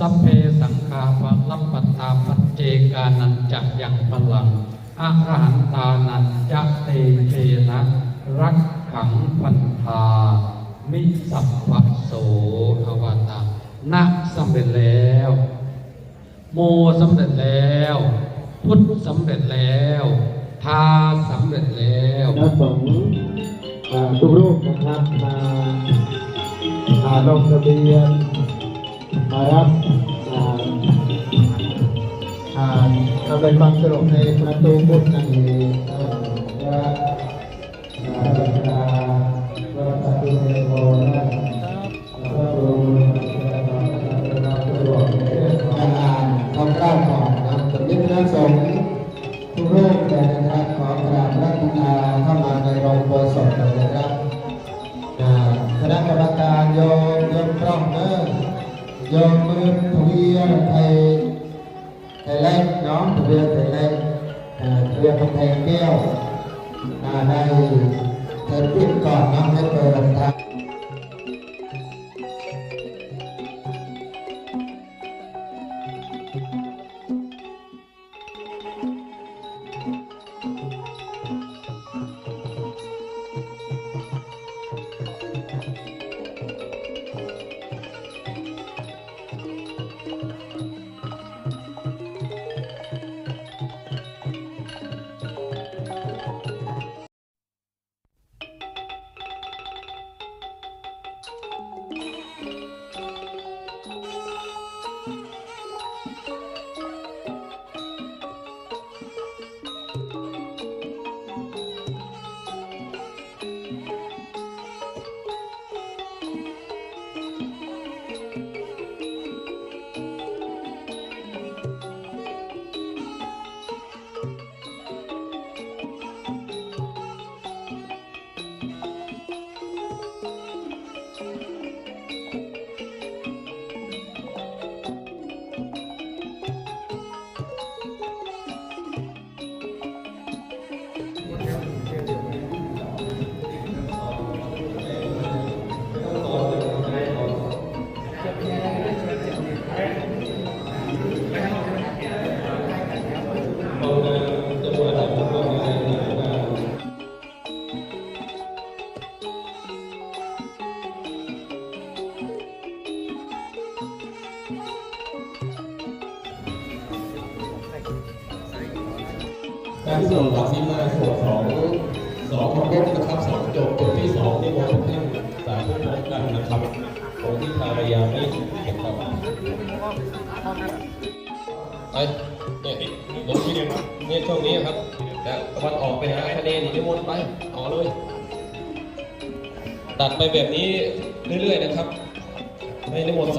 สัพเพสังฆาปะลัปปตาปัจเจกานันจะยังพลังอะระหันตานันจะเตเชนะรักขังพันธามิสัพพะโสอวตารนะสำเร็จแล้วโมสำเร็จแล้วพุทธสำเร็จแล้วทาสำเร็จแล้วพระสงฆ์ทุกรูปนะครับมาลงทะเบียนมารับทำเป็นความสะดวกในประตูพุทธนั่นเองและประตูเมโทรนั่นประตูสะดวกในการทำข้าวของนะครับสมเด็จพระสงฆ์ทุกรูปเลยนะครับขอกราบพระบิดาเข้ามาในโรงโบสถเลยนะครับคณะกรรมการโยมพร้อมเนอะโยมมือทวีไทยเล็กน้องทวีไทยเล็กทวีกำแพงแก้วให้เปิดปิดก่อนน้องให้เปิดทางการที่เราซีมาส่วน2ของรถนะครับ2จบที่2ที่มองท่านสาธุพร้อมกันนะครับองค์ที่ภรรยาไม่เก็บครับไอ้เนี่ยลงที่เนี่ยช่วงนี้ครับแต่ตะวันออกไปหาคะแนนนิมนต์ไปต่อเลยตัดไปแบบนี้เรื่อยๆนะครับให้นิมนต์